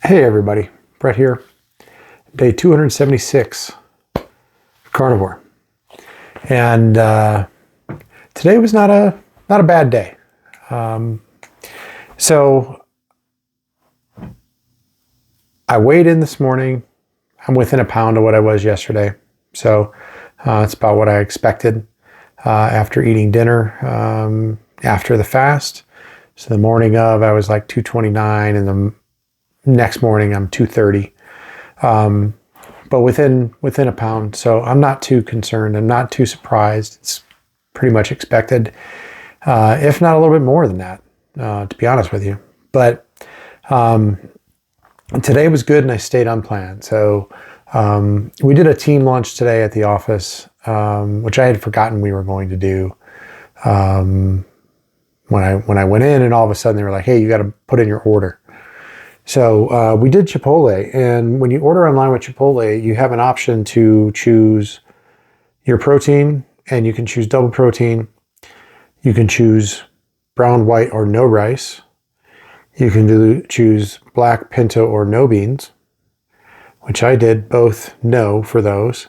Hey everybody, Brett here. Day 276, Carnivore. And today was not a bad day. So I weighed in this morning. I'm within a pound of what I was yesterday. So it's about what I expected after eating dinner after the fast. So the morning of, I was like 229, and the next morning I'm 230. But within a pound. So I'm not too concerned. I'm not too surprised. It's pretty much expected, if not a little bit more than that, to be honest with you. But today was good, and I stayed on plan. So we did a team lunch today at the office, which I had forgotten we were going to do. When I went in, and all of a sudden they were like, "Hey, you got to put in your order." So we did Chipotle, and when you order online with Chipotle, you have an option to choose your protein, and you can choose double protein. You can choose brown, white, or no rice. You can choose black, pinto, or no beans, which I did both no for those,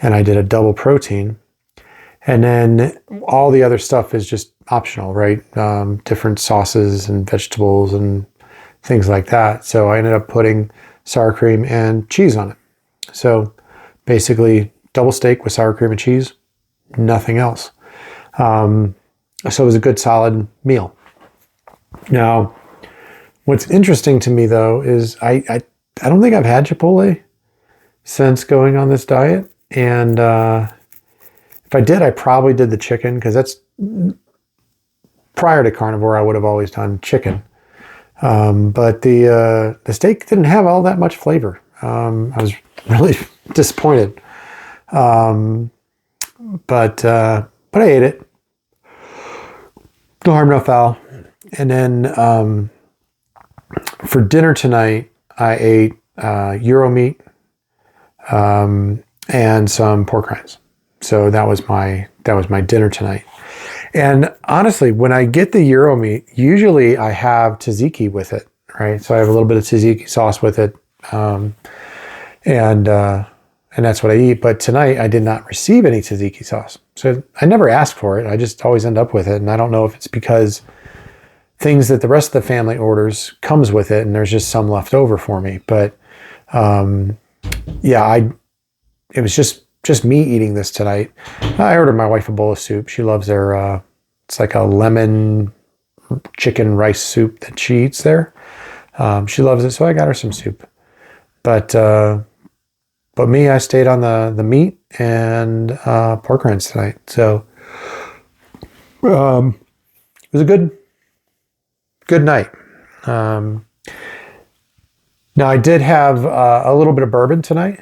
and I did a double protein. And then all the other stuff is just optional, right? Different sauces and vegetables and things like that. So I ended up putting sour cream and cheese on it. So basically double steak with sour cream and cheese, nothing else. So it was a good solid meal. Now, what's interesting to me though is I don't think I've had Chipotle since going on this diet. And if I did, I probably did the chicken, because that's prior to carnivore, I would have always done chicken. But the steak didn't have all that much flavor. I was really disappointed. But I ate it. No harm, no foul. And then for dinner tonight, I ate Euro meat and some pork rinds. So that was my dinner tonight. And honestly, when I get the Euro meat, usually I have tzatziki with it, right? So I have a little bit of tzatziki sauce with it, and that's what I eat. But tonight I did not receive any tzatziki sauce, so I never asked for it. I just always end up with it, and I don't know if it's because things that the rest of the family orders comes with it, and there's just some left over for me. But yeah, it was just me eating this tonight. I ordered my wife a bowl of soup. She loves their, it's like a lemon chicken rice soup that she eats there. She loves it, so I got her some soup. But me, I stayed on the meat and pork rinds tonight. So it was a good night. Now I did have a little bit of bourbon tonight.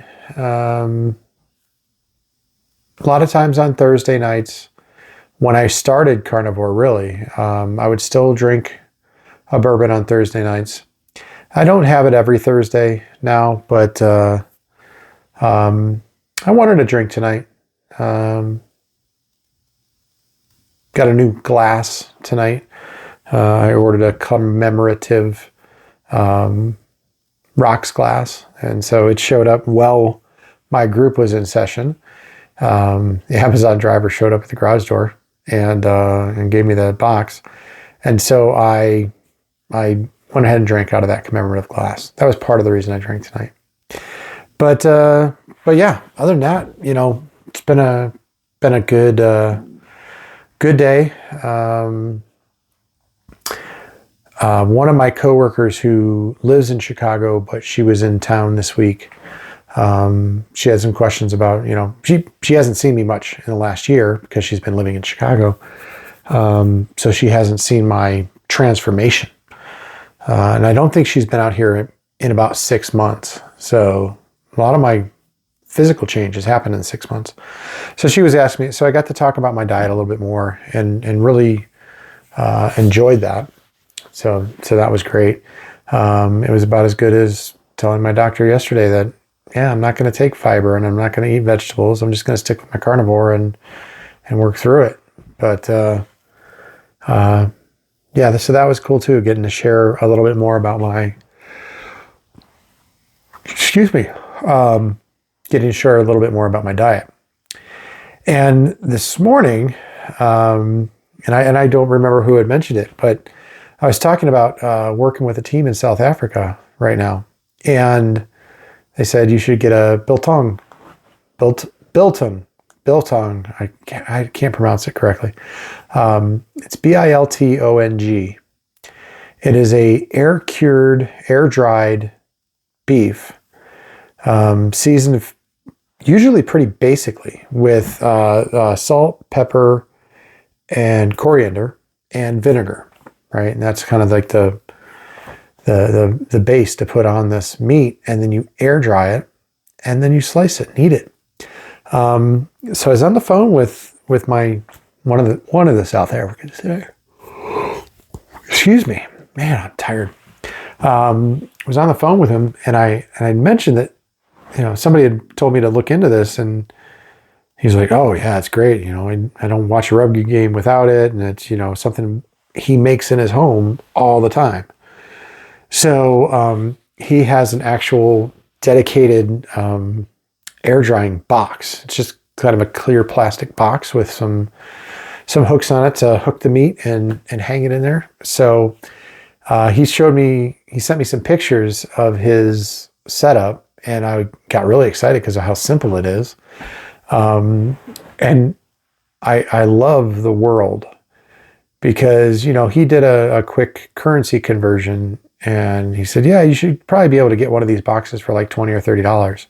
A lot of times on Thursday nights, when I started carnivore, really, I would still drink a bourbon on Thursday nights. I don't have it every Thursday now, but I wanted a drink tonight. Got a new glass tonight. I ordered a commemorative rocks glass, and so it showed up while my group was in session. The Amazon driver showed up at the garage door and gave me the box. And so I went ahead and drank out of that commemorative glass. That was part of the reason I drank tonight. But yeah, other than that, it's been a good day. One of my coworkers who lives in Chicago, but she was in town this week. She had some questions about, she hasn't seen me much in the last year because she's been living in Chicago. So she hasn't seen my transformation. And I don't think she's been out here in about 6 months. So a lot of my physical changes happened in 6 months. So she was asking me, so I got to talk about my diet a little bit more and really enjoyed that. So that was great. It was about as good as telling my doctor yesterday that, yeah, I'm not going to take fiber and I'm not going to eat vegetables. I'm just going to stick with my carnivore and work through it. But yeah, so that was cool too, getting to share a little bit more about excuse me, getting to share a little bit more about my diet. And this morning, and I don't remember who had mentioned it, but I was talking about working with a team in South Africa right now, and they said you should get a biltong. I can't pronounce it correctly. It's Biltong. It is a air-cured, air-dried beef, seasoned usually pretty basically with salt, pepper, and coriander and vinegar, right? And that's kind of like the base to put on this meat, and then you air dry it, and then you slice it and eat it. So I was on the phone with one of the South Africans today. Excuse me, man, I'm tired. I was on the phone with him, and I mentioned that, somebody had told me to look into this, and he's like, "Oh yeah, it's great. I don't watch a rugby game without it, and it's something he makes in his home all the time." So he has an actual dedicated air drying box. It's just kind of a clear plastic box with some hooks on it to hook the meat and hang it in there. So he sent me some pictures of his setup, and I got really excited because of how simple it is. And I love the world because, he did a quick currency conversion, and he said, yeah, you should probably be able to get one of these boxes for like $20 or $30.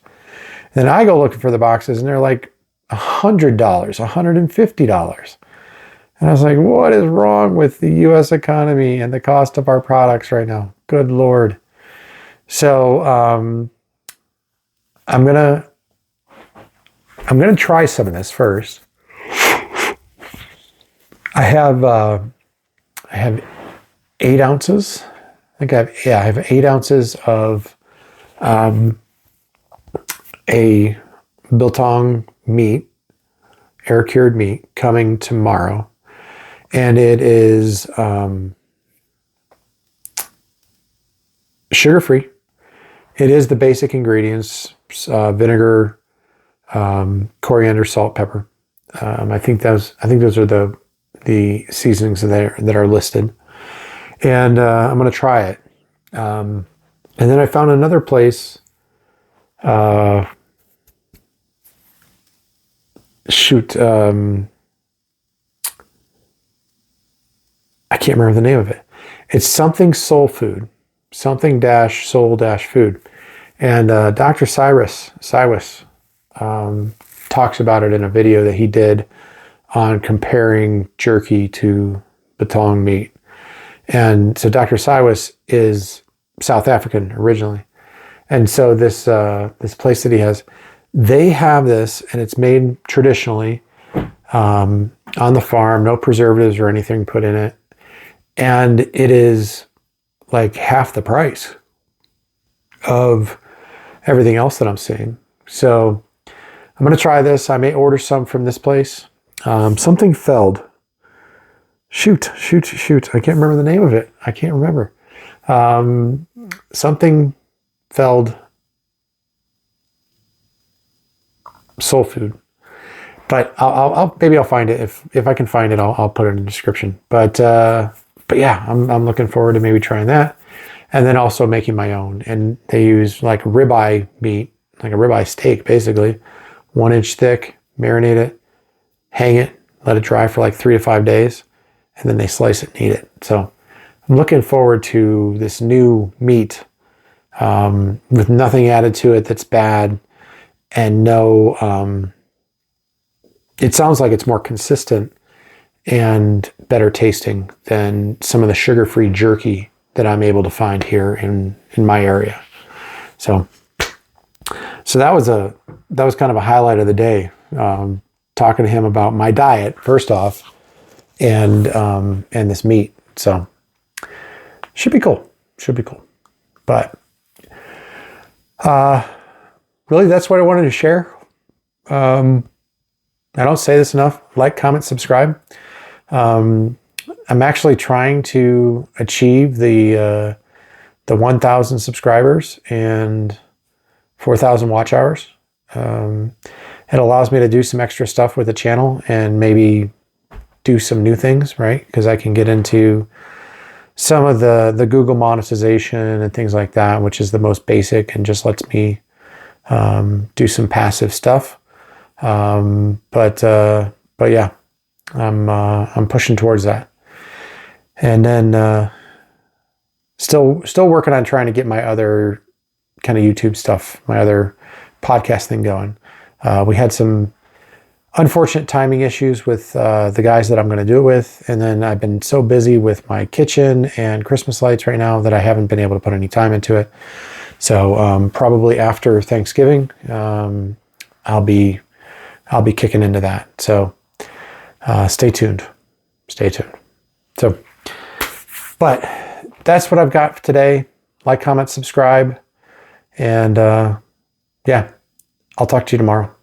Then I go looking for the boxes, and they're like $100, $150. And I was like, what is wrong with the U.S. economy and the cost of our products right now? Good Lord. So I'm gonna try some of this first. I have 8 ounces. I have 8 ounces of a biltong meat, air cured meat, coming tomorrow, and it is sugar free. It is the basic ingredients: vinegar, coriander, salt, pepper. I think those are the seasonings that are listed, and I'm going to try it. And then I found another place. I can't remember the name of it. It's something soul food, something dash soul dash food, and Dr. Cyrus talks about it in a video that he did on comparing jerky to biltong meat. And so Dr. Cyrus is South African originally. And so this place that he has, they have this, and it's made traditionally on the farm, no preservatives or anything put in it. And it is like half the price of everything else that I'm seeing. So I'm going to try this. I may order some from this place. Something Feld. Shoot. I can't remember the name of it. I can't remember. Something Feld soul food. But I'll maybe I'll find it. If I can find it, I'll put it in the description. But yeah, I'm looking forward to maybe trying that. And then also making my own. And they use like ribeye meat, like a ribeye steak, basically. 1 inch thick, marinate it, hang it, let it dry for like 3 to 5 days, and then they slice it and eat it. So I'm looking forward to this new meat with nothing added to it that's bad, and no, it sounds like it's more consistent and better tasting than some of the sugar-free jerky that I'm able to find here in my area. So that was kind of a highlight of the day. Talking to him about my diet first off, and this meat. So should be cool. But really, that's what I wanted to share. I don't say this enough. Like, comment, subscribe. I'm actually trying to achieve the 1,000 subscribers, and 4,000 watch hours. It allows me to do some extra stuff with the channel and maybe do some new things, right? Because I can get into some of the Google monetization and things like that, which is the most basic and just lets me do some passive stuff. But yeah, I'm pushing towards that. And then still working on trying to get my other kind of YouTube stuff, my other podcast thing going. We had some unfortunate timing issues with the guys that I'm going to do it with. And then I've been so busy with my kitchen and Christmas lights right now that I haven't been able to put any time into it. So probably after Thanksgiving, I'll be kicking into that. So stay tuned. So, but that's what I've got for today. Like, comment, subscribe. And yeah, I'll talk to you tomorrow.